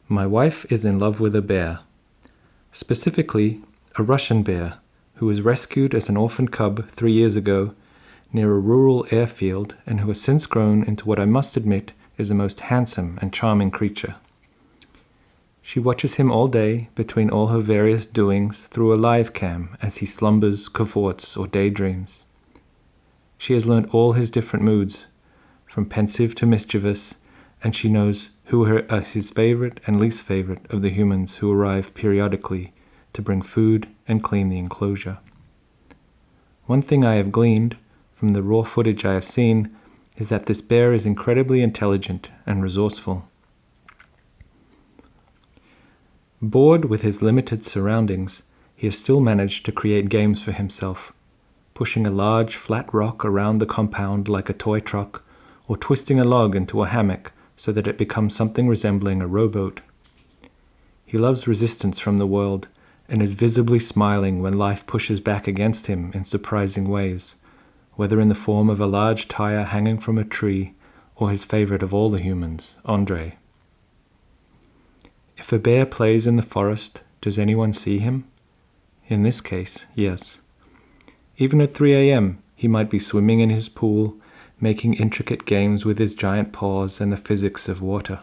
My wife is in love with a bear. Specifically, a Russian bear who was rescued as an orphan cub 3 years ago near a rural airfield and who has since grown into what I must admit is a most handsome and charming creature. She watches him all day between all her various doings through a live cam as he slumbers, cavorts, or daydreams. She has learned all his different moods, from pensive to mischievous, and she knows who are his favorite and least favorite of the humans who arrive periodically to bring food and clean the enclosure. One thing I have gleaned from the raw footage I have seen is that this bear is incredibly intelligent and resourceful. Bored with his limited surroundings, he has still managed to create games for himself, pushing a large flat rock around the compound like a toy truck, or twisting a log into a hammock so that it becomes something resembling a rowboat. He loves resistance from the world and is visibly smiling when life pushes back against him in surprising ways, whether in the form of a large tire hanging from a tree or his favorite of all the humans, Andre. If a bear plays in the forest, does anyone see him? In this case, yes. Even at 3 a.m., he might be swimming in his pool, making intricate games with his giant paws and the physics of water.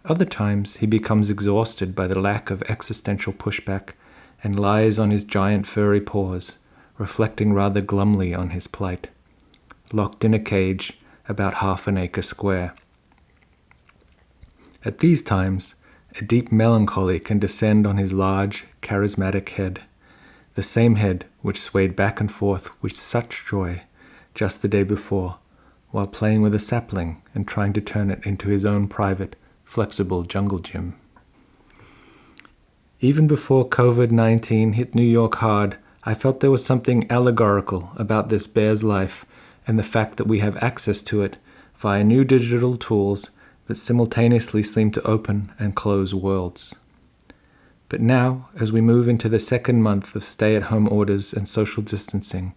Other times, he becomes exhausted by the lack of existential pushback and lies on his giant furry paws, reflecting rather glumly on his plight, locked in a cage about 1/2 acre square. At these times, a deep melancholy can descend on his large, charismatic head, the same head which swayed back and forth with such joy just the day before, while playing with a sapling and trying to turn it into his own private, flexible jungle gym. Even before COVID-19 hit New York hard, I felt there was something allegorical about this bear's life and the fact that we have access to it via new digital tools that simultaneously seem to open and close worlds. But now, as we move into the second month of stay-at-home orders and social distancing,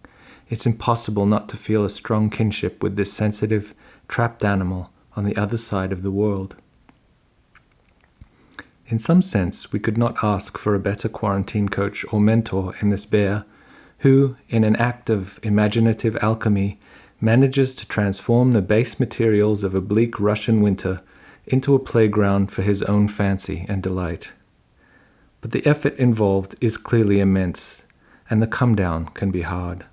it's impossible not to feel a strong kinship with this sensitive, trapped animal on the other side of the world. In some sense, we could not ask for a better quarantine coach or mentor in this bear, who, in an act of imaginative alchemy, manages to transform the base materials of a bleak Russian winter into a playground for his own fancy and delight. But the effort involved is clearly immense, and the come-down can be hard.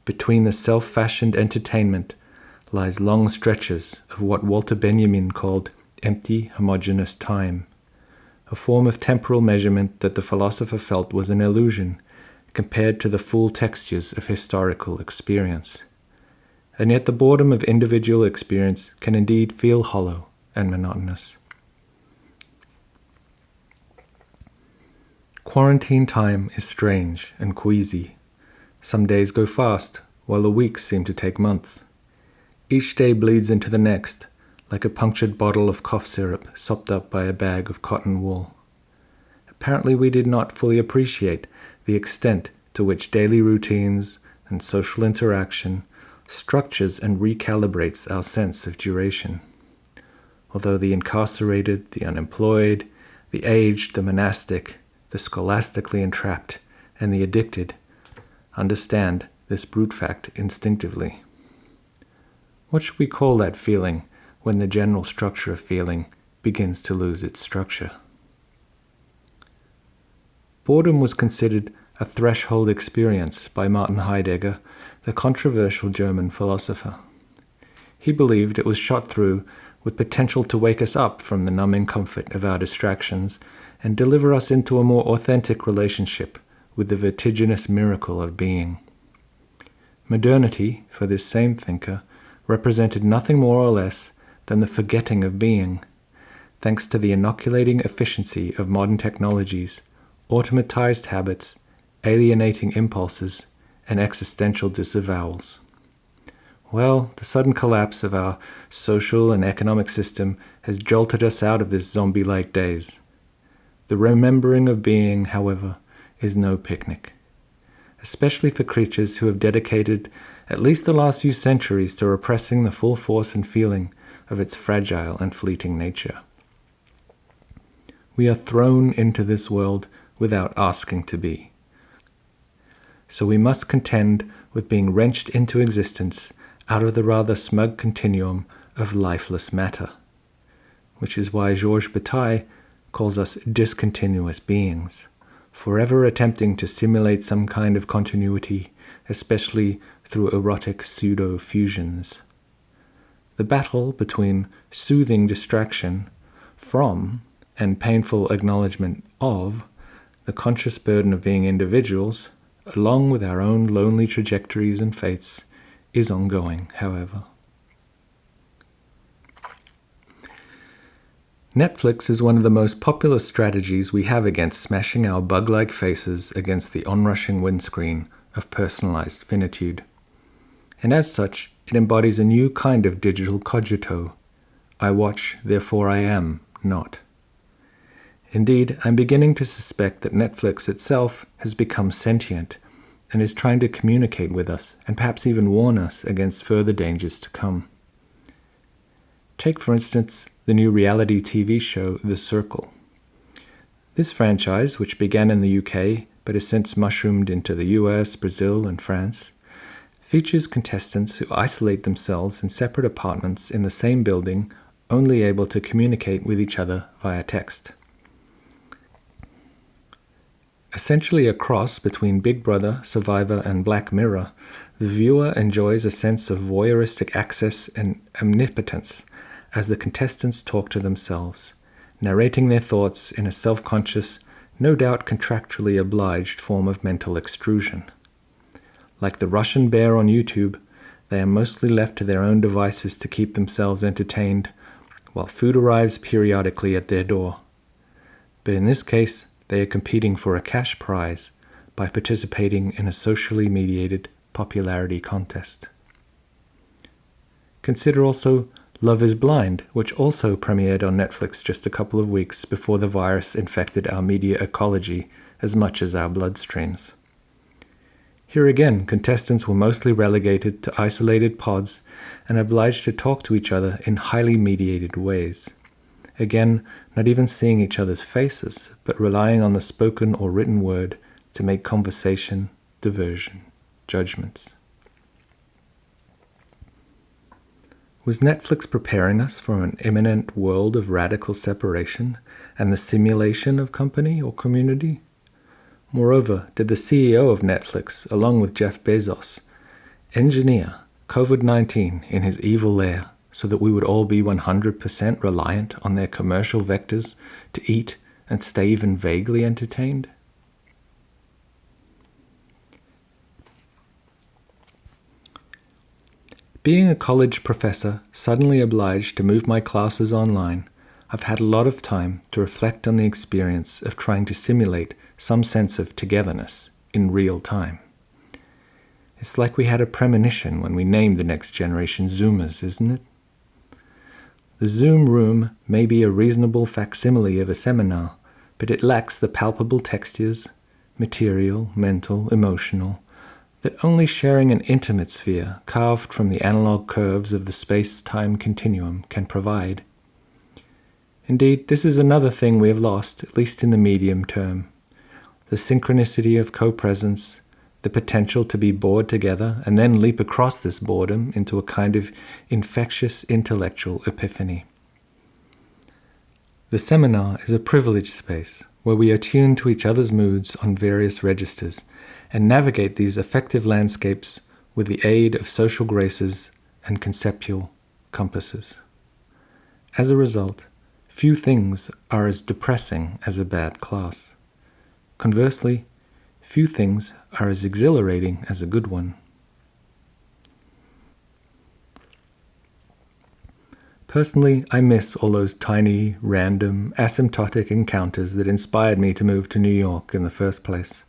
Between the self-fashioned entertainment lies long stretches of what Walter Benjamin called empty, homogeneous time, a form of temporal measurement that the philosopher felt was an illusion compared to the full textures of historical experience. And yet the boredom of individual experience can indeed feel hollow and monotonous. Quarantine time is strange and queasy. Some days go fast, while the weeks seem to take months. Each day bleeds into the next, like a punctured bottle of cough syrup sopped up by a bag of cotton wool. Apparently we did not fully appreciate the extent to which daily routines and social interaction structures and recalibrates our sense of duration. Although the incarcerated, the unemployed, the aged, the monastic, the scholastically entrapped, and the addicted understand this brute fact instinctively. What should we call that feeling when the general structure of feeling begins to lose its structure? Boredom was considered a threshold experience by Martin Heidegger, the controversial German philosopher. He believed it was shot through with potential to wake us up from the numbing comfort of our distractions and deliver us into a more authentic relationship with the vertiginous miracle of being. Modernity, for this same thinker, represented nothing more or less than the forgetting of being, thanks to the inoculating efficiency of modern technologies, automatized habits, alienating impulses, and existential disavowals. Well, the sudden collapse of our social and economic system has jolted us out of this zombie-like daze. The remembering of being, however, is no picnic, especially for creatures who have dedicated at least the last few centuries to repressing the full force and feeling of its fragile and fleeting nature. We are thrown into this world without asking to be. So we must contend with being wrenched into existence out of the rather smug continuum of lifeless matter, which is why Georges Bataille calls us discontinuous beings, forever attempting to simulate some kind of continuity, especially through erotic pseudo-fusions. The battle between soothing distraction from and painful acknowledgement of the conscious burden of being individuals, along with our own lonely trajectories and fates, is ongoing, however. Netflix is one of the most popular strategies we have against smashing our bug-like faces against the onrushing windscreen of personalized finitude. And as such, it embodies a new kind of digital cogito. I watch, therefore I am not. Indeed, I'm beginning to suspect that Netflix itself has become sentient and is trying to communicate with us and perhaps even warn us against further dangers to come. Take, for instance, the new reality TV show The Circle. This franchise, which began in the UK but has since mushroomed into the US, Brazil, and France, features contestants who isolate themselves in separate apartments in the same building, only able to communicate with each other via text. Essentially a cross between Big Brother, Survivor, and Black Mirror, the viewer enjoys a sense of voyeuristic access and omnipotence as the contestants talk to themselves, narrating their thoughts in a self-conscious, no doubt contractually obliged form of mental extrusion. Like the Russian bear on YouTube, they are mostly left to their own devices to keep themselves entertained, while food arrives periodically at their door. But in this case, they are competing for a cash prize by participating in a socially mediated popularity contest. Consider also Love is Blind, which also premiered on Netflix just a couple of weeks before the virus infected our media ecology as much as our bloodstreams. Here again, contestants were mostly relegated to isolated pods and obliged to talk to each other in highly mediated ways. Again, not even seeing each other's faces, but relying on the spoken or written word to make conversation, diversion, judgments. Was Netflix preparing us for an imminent world of radical separation and the simulation of company or community? Moreover, did the CEO of Netflix, along with Jeff Bezos, engineer COVID-19 in his evil lair so that we would all be 100% reliant on their commercial vectors to eat and stay even vaguely entertained? Being a college professor suddenly obliged to move my classes online, I've had a lot of time to reflect on the experience of trying to simulate some sense of togetherness in real time. It's like we had a premonition when we named the next generation Zoomers, isn't it? The Zoom room may be a reasonable facsimile of a seminar, but it lacks the palpable textures, material, mental, emotional, that only sharing an intimate sphere carved from the analog curves of the space-time continuum can provide. Indeed, this is another thing we have lost, at least in the medium term. The synchronicity of co-presence, the potential to be bored together and then leap across this boredom into a kind of infectious intellectual epiphany. The seminar is a privileged space where we attune to each other's moods on various registers and navigate these affective landscapes with the aid of social graces and conceptual compasses. As a result, few things are as depressing as a bad class. Conversely, few things are as exhilarating as a good one. Personally, I miss all those tiny, random, asymptotic encounters that inspired me to move to New York in the first place.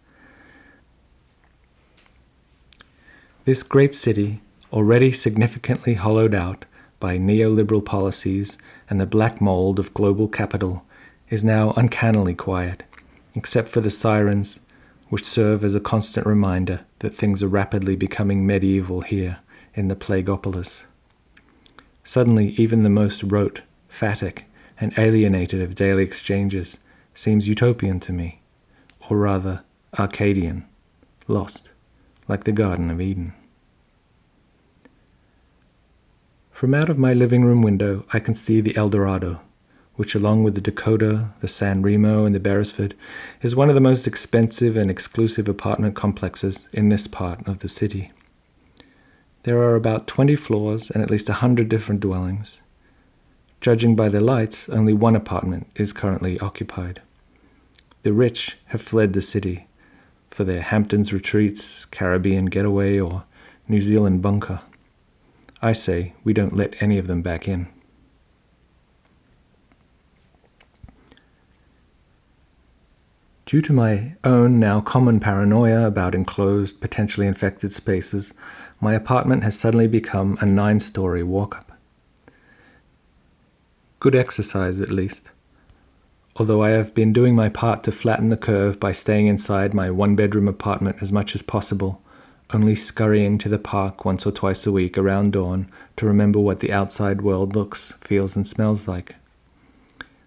This great city, already significantly hollowed out by neoliberal policies and the black mold of global capital, is now uncannily quiet, except for the sirens, which serve as a constant reminder that things are rapidly becoming medieval here in the Plagopolis. Suddenly, even the most rote, phatic, and alienated of daily exchanges seems utopian to me, or rather Arcadian, lost, like the Garden of Eden. From out of my living room window, I can see the El Dorado, which along with the Dakota, the San Remo, and the Beresford, is one of the most expensive and exclusive apartment complexes in this part of the city. There are about 20 floors and at least 100 different dwellings. Judging by the lights, only one apartment is currently occupied. The rich have fled the city for their Hamptons retreats, Caribbean getaway, or New Zealand bunker. I say we don't let any of them back in. Due to my own now common paranoia about enclosed, potentially infected spaces, my apartment has suddenly become a 9-story walk-up. Good exercise, at least. Although I have been doing my part to flatten the curve by staying inside my 1-bedroom apartment as much as possible, only scurrying to the park once or twice a week around dawn to remember what the outside world looks, feels, and smells like.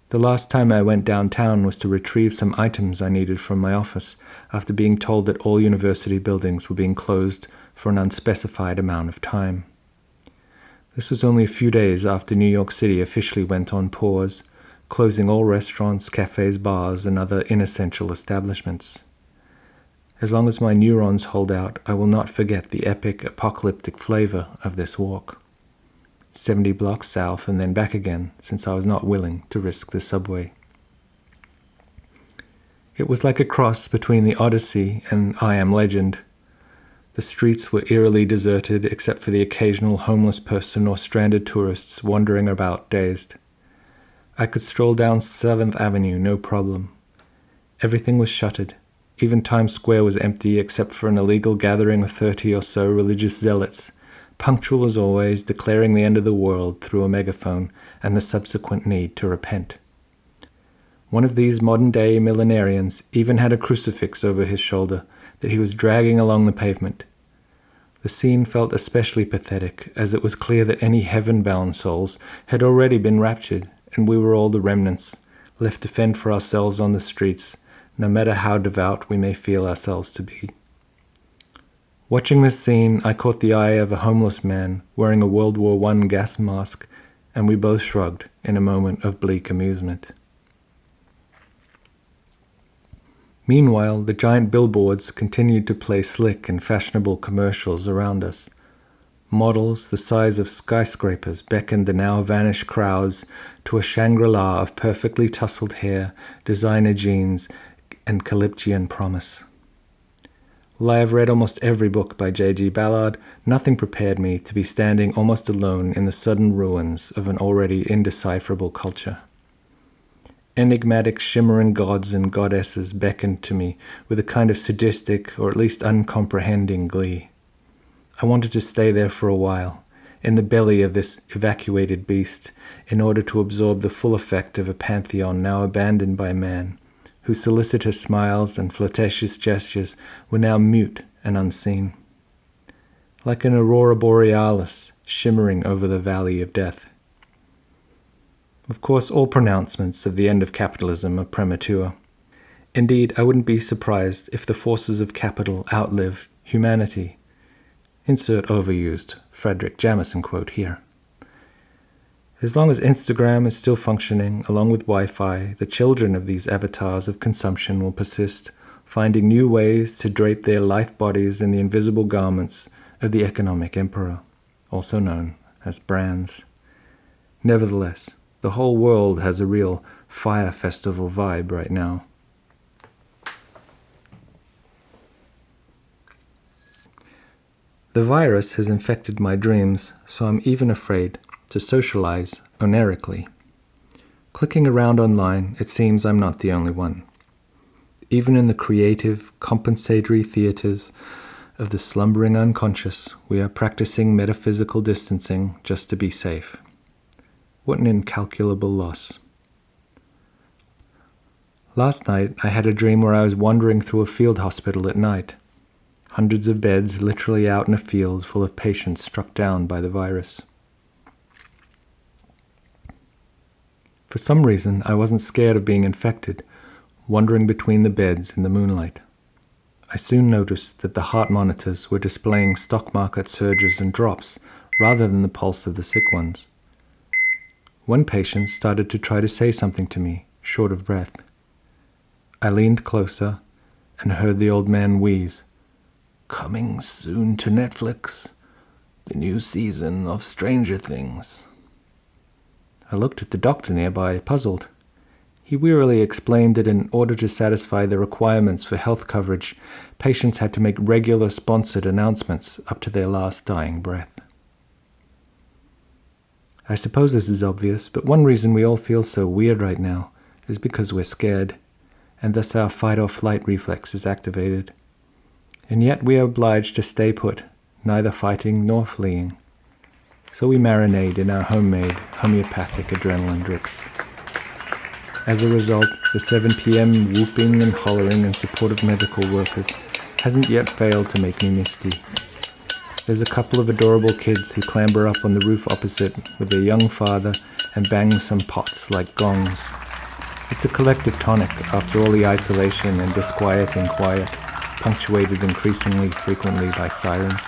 The last time I went downtown was to retrieve some items I needed from my office after being told that all university buildings were being closed for an unspecified amount of time. This was only a few days after New York City officially went on pause, closing all restaurants, cafes, bars, and other inessential establishments. As long as my neurons hold out, I will not forget the epic, apocalyptic flavor of this walk. 70 blocks south and then back again, since I was not willing to risk the subway. It was like a cross between the Odyssey and I Am Legend. The streets were eerily deserted except for the occasional homeless person or stranded tourists wandering about dazed. I could stroll down 7th Avenue, no problem. Everything was shuttered. Even Times Square was empty except for an illegal gathering of 30 or so religious zealots, punctual as always, declaring the end of the world through a megaphone and the subsequent need to repent. One of these modern-day millenarians even had a crucifix over his shoulder that he was dragging along the pavement. The scene felt especially pathetic, as it was clear that any heaven-bound souls had already been raptured, and we were all the remnants, left to fend for ourselves on the streets, no matter how devout we may feel ourselves to be. Watching this scene, I caught the eye of a homeless man wearing a World War I gas mask, and we both shrugged in a moment of bleak amusement. Meanwhile, the giant billboards continued to play slick and fashionable commercials around us. Models the size of skyscrapers beckoned the now vanished crowds to a Shangri-La of perfectly tousled hair, designer jeans, and Calyptian promise. While I have read almost every book by J.G. Ballard, nothing prepared me to be standing almost alone in the sudden ruins of an already indecipherable culture. Enigmatic, shimmering gods and goddesses beckoned to me with a kind of sadistic, or at least uncomprehending glee. I wanted to stay there for a while, in the belly of this evacuated beast, in order to absorb the full effect of a pantheon now abandoned by man, whose solicitous smiles and flirtatious gestures were now mute and unseen. Like an aurora borealis shimmering over the valley of death. Of course, all pronouncements of the end of capitalism are premature. Indeed, I wouldn't be surprised if the forces of capital outlived humanity. Insert overused Frederick Jamison quote here. As long as Instagram is still functioning, along with Wi-Fi, the children of these avatars of consumption will persist, finding new ways to drape their lithe bodies in the invisible garments of the economic emperor, also known as brands. Nevertheless, the whole world has a real fire festival vibe right now. The virus has infected my dreams, so I'm even afraid to socialize onerically. Clicking around online, it seems I'm not the only one. Even in the creative, compensatory theaters of the slumbering unconscious, we are practicing metaphysical distancing just to be safe. What an incalculable loss. Last night, I had a dream where I was wandering through a field hospital at night. Hundreds of beds literally out in a field full of patients struck down by the virus. For some reason, I wasn't scared of being infected, wandering between the beds in the moonlight. I soon noticed that the heart monitors were displaying stock market surges and drops rather than the pulse of the sick ones. One patient started to try to say something to me, short of breath. I leaned closer and heard the old man wheeze, "Coming soon to Netflix, the new season of Stranger Things." I looked at the doctor nearby, puzzled. He wearily explained that in order to satisfy the requirements for health coverage, patients had to make regular sponsored announcements up to their last dying breath. I suppose this is obvious, but one reason we all feel so weird right now is because we're scared, and thus our fight-or-flight reflex is activated. And yet we are obliged to stay put, neither fighting nor fleeing. So we marinate in our homemade homeopathic adrenaline drips. As a result, the 7 p.m. whooping and hollering in support of medical workers hasn't yet failed to make me misty. There's a couple of adorable kids who clamber up on the roof opposite with their young father and bang some pots like gongs. It's a collective tonic after all the isolation and disquieting quiet, punctuated increasingly frequently by sirens.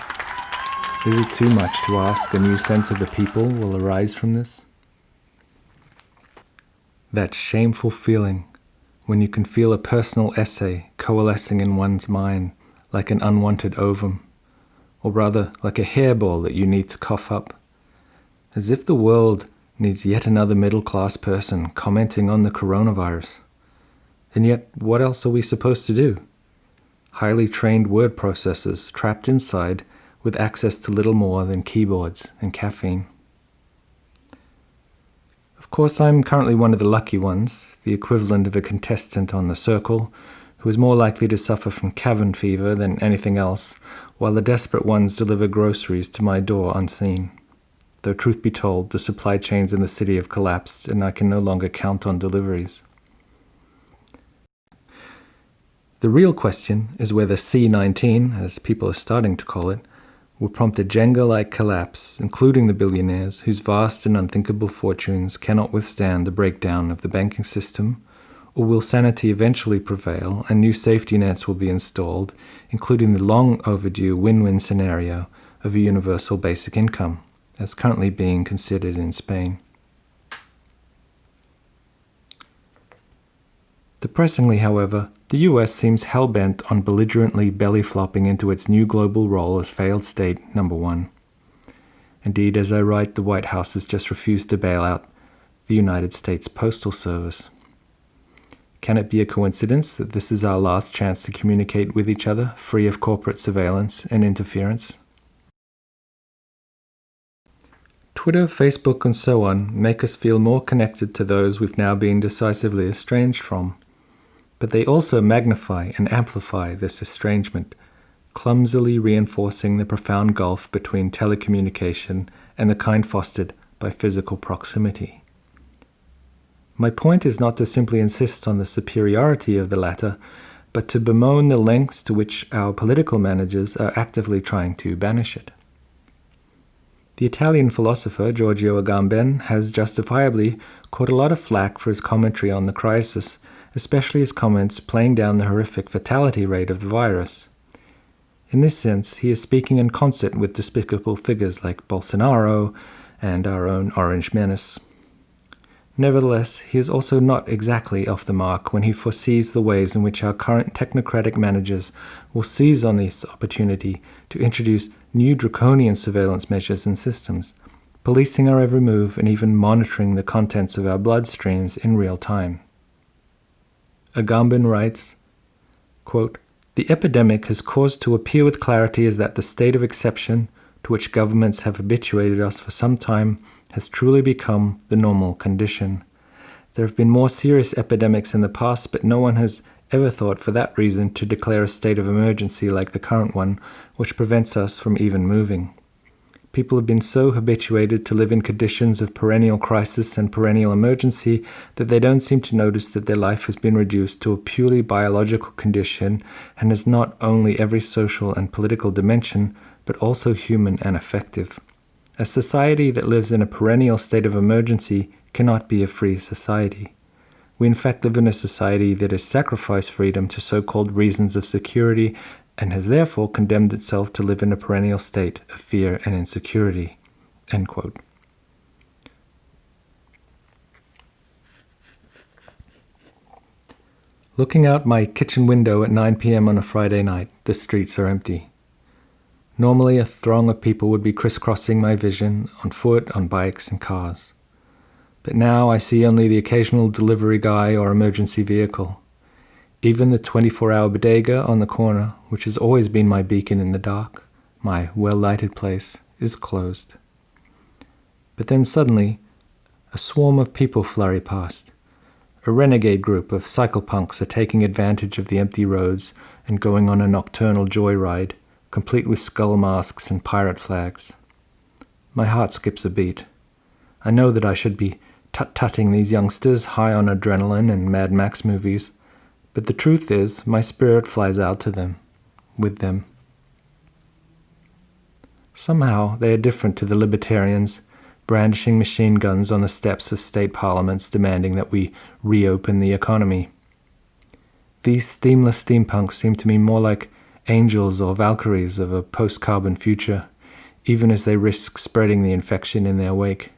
Is it too much to ask a new sense of the people will arise from this? That shameful feeling when you can feel a personal essay coalescing in one's mind like an unwanted ovum, or rather like a hairball that you need to cough up, as if the world needs yet another middle-class person commenting on the coronavirus. And yet, what else are we supposed to do? Highly trained word processors trapped inside with access to little more than keyboards and caffeine. Of course, I'm currently one of the lucky ones, the equivalent of a contestant on The Circle, who is more likely to suffer from cabin fever than anything else, while the desperate ones deliver groceries to my door unseen. Though truth be told, the supply chains in the city have collapsed, and I can no longer count on deliveries. The real question is whether C-19, as people are starting to call it, will prompt a Jenga-like collapse, including the billionaires whose vast and unthinkable fortunes cannot withstand the breakdown of the banking system, or will sanity eventually prevail and new safety nets will be installed, including the long-overdue win-win scenario of a universal basic income, as currently being considered in Spain. Depressingly, however, the US seems hell-bent on belligerently belly-flopping into its new global role as failed state number one. Indeed, as I write, the White House has just refused to bail out the United States Postal Service. Can it be a coincidence that this is our last chance to communicate with each other, free of corporate surveillance and interference? Twitter, Facebook, and so on make us feel more connected to those we've now been decisively estranged from. But they also magnify and amplify this estrangement, clumsily reinforcing the profound gulf between telecommunication and the kind fostered by physical proximity. My point is not to simply insist on the superiority of the latter, but to bemoan the lengths to which our political managers are actively trying to banish it. The Italian philosopher Giorgio Agamben has justifiably caught a lot of flack for his commentary on the crisis, especially his comments playing down the horrific fatality rate of the virus. In this sense, he is speaking in concert with despicable figures like Bolsonaro and our own Orange Menace. Nevertheless, he is also not exactly off the mark when he foresees the ways in which our current technocratic managers will seize on this opportunity to introduce new draconian surveillance measures and systems, policing our every move and even monitoring the contents of our bloodstreams in real time. Agamben writes, quote, "The epidemic has caused to appear with clarity is that the state of exception, to which governments have habituated us for some time, has truly become the normal condition. There have been more serious epidemics in the past, but no one has ever thought for that reason to declare a state of emergency like the current one, which prevents us from even moving. People have been so habituated to live in conditions of perennial crisis and perennial emergency that they don't seem to notice that their life has been reduced to a purely biological condition and has not only every social and political dimension, but also human and affective. A society that lives in a perennial state of emergency cannot be a free society. We in fact live in a society that has sacrificed freedom to so-called reasons of security and has therefore condemned itself to live in a perennial state of fear and insecurity." End quote. Looking out my kitchen window at 9 p.m. on a Friday night, the streets are empty. Normally, a throng of people would be crisscrossing my vision, on foot, on bikes, and cars. But now I see only the occasional delivery guy or emergency vehicle. Even the 24-hour bodega on the corner, which has always been my beacon in the dark, my well-lighted place, is closed. But then suddenly, a swarm of people flurry past. A renegade group of cyclepunks are taking advantage of the empty roads and going on a nocturnal joyride, complete with skull masks and pirate flags. My heart skips a beat. I know that I should be tut-tutting these youngsters high on adrenaline and Mad Max movies, but the truth is my spirit flies out to them, with them. Somehow they are different to the libertarians, brandishing machine guns on the steps of state parliaments demanding that we reopen the economy. These steamless steampunks seem to me more like angels or Valkyries of a post-carbon future, even as they risk spreading the infection in their wake.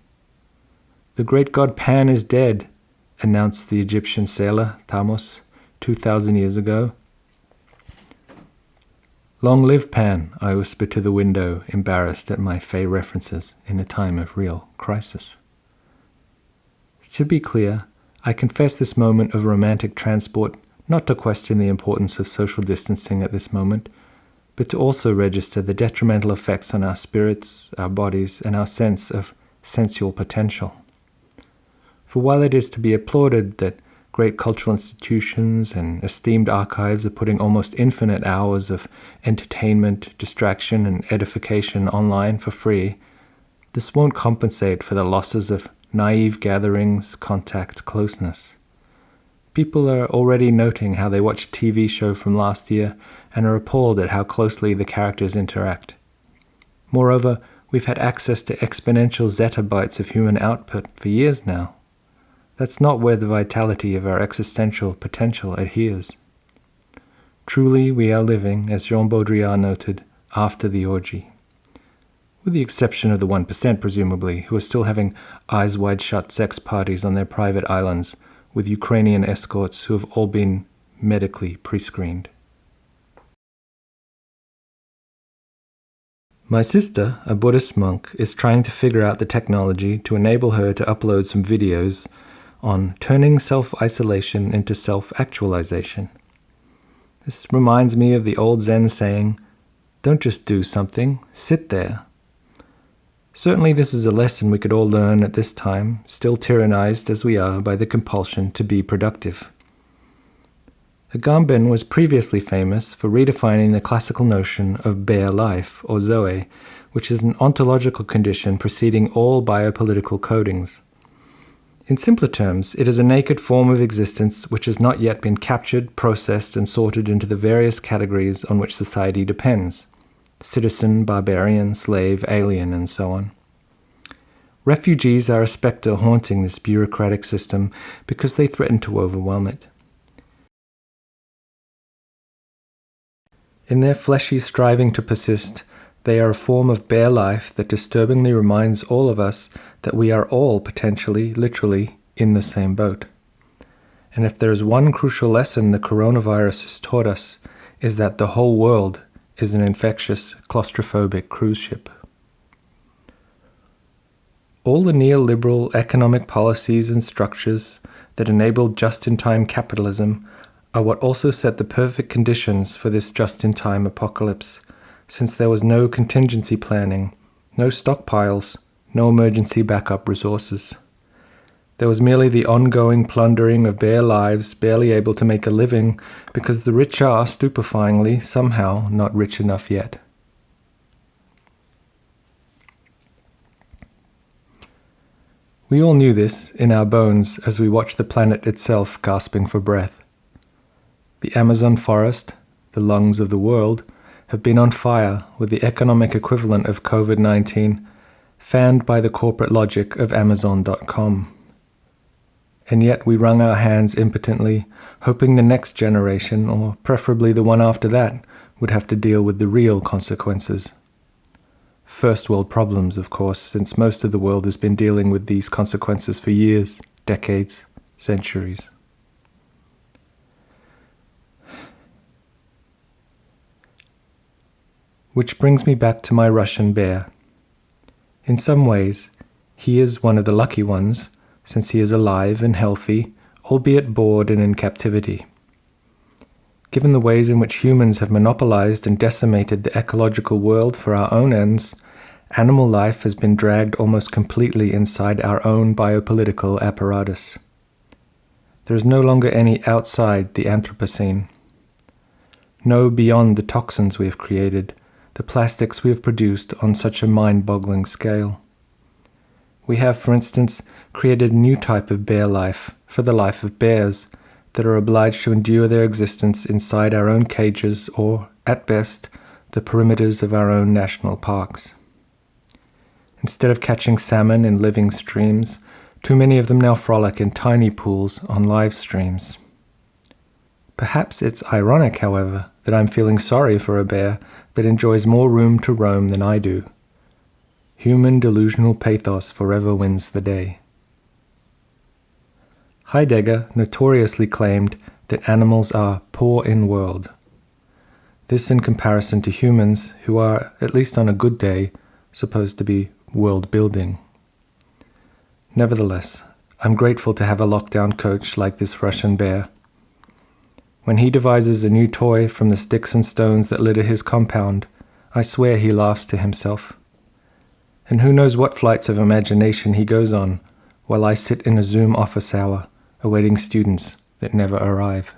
"The great god Pan is dead," announced the Egyptian sailor Thamos 2,000 years ago. "Long live Pan," I whispered to the window, embarrassed at my fey references in a time of real crisis. To be clear, I confess this moment of romantic transport not to question the importance of social distancing at this moment, but to also register the detrimental effects on our spirits, our bodies, and our sense of sensual potential. For while it is to be applauded that great cultural institutions and esteemed archives are putting almost infinite hours of entertainment, distraction, and edification online for free, this won't compensate for the losses of naive gatherings, contact, closeness. People are already noting how they watch a TV show from last year and are appalled at how closely the characters interact. Moreover, we've had access to exponential zettabytes of human output for years now. That's not where the vitality of our existential potential adheres. Truly, we are living, as Jean Baudrillard noted, after the orgy. With the exception of the 1%, presumably, who are still having eyes-wide-shut sex parties on their private islands with Ukrainian escorts who have all been medically pre-screened. My sister, a Buddhist monk, is trying to figure out the technology to enable her to upload some videos on turning self-isolation into self-actualization. This reminds me of the old Zen saying, "Don't just do something, sit there." Certainly this is a lesson we could all learn at this time, still tyrannized as we are by the compulsion to be productive. Agamben was previously famous for redefining the classical notion of bare life, or Zoe, which is an ontological condition preceding all biopolitical codings. In simpler terms, it is a naked form of existence which has not yet been captured, processed, and sorted into the various categories on which society depends: citizen, barbarian, slave, alien, and so on. Refugees are a spectre haunting this bureaucratic system because they threaten to overwhelm it. In their fleshy striving to persist, they are a form of bare life that disturbingly reminds all of us that we are all potentially, literally, in the same boat. And if there is one crucial lesson the coronavirus has taught us, is that the whole world is an infectious, claustrophobic cruise ship. All the neoliberal economic policies and structures that enabled just-in-time capitalism are what also set the perfect conditions for this just-in-time apocalypse, since there was no contingency planning, no stockpiles, no emergency backup resources. There was merely the ongoing plundering of bare lives barely able to make a living because the rich are, stupefyingly, somehow not rich enough yet. We all knew this in our bones as we watched the planet itself gasping for breath. The Amazon forest, the lungs of the world, have been on fire with the economic equivalent of COVID-19, fanned by the corporate logic of Amazon.com. and yet we wrung our hands impotently, hoping the next generation, or preferably the one after that, would have to deal with the real consequences. First world problems, of course, since most of the world has been dealing with these consequences for years, decades, centuries. Which brings me back to my Russian bear. In some ways, he is one of the lucky ones, since he is alive and healthy, albeit bored and in captivity. Given the ways in which humans have monopolized and decimated the ecological world for our own ends, animal life has been dragged almost completely inside our own biopolitical apparatus. There is no longer any outside the Anthropocene. No beyond the toxins we have created, the plastics we have produced on such a mind-boggling scale. We have, for instance, created a new type of bear life for the life of bears that are obliged to endure their existence inside our own cages or, at best, the perimeters of our own national parks. Instead of catching salmon in living streams, too many of them now frolic in tiny pools on live streams. Perhaps it's ironic, however, that I'm feeling sorry for a bear that enjoys more room to roam than I do. Human delusional pathos forever wins the day. Heidegger notoriously claimed that animals are poor in world. This in comparison to humans who are, at least on a good day, supposed to be world-building. Nevertheless, I'm grateful to have a lockdown coach like this Russian bear. When he devises a new toy from the sticks and stones that litter his compound, I swear he laughs to himself. And who knows what flights of imagination he goes on, while I sit in a Zoom office hour, awaiting students that never arrive.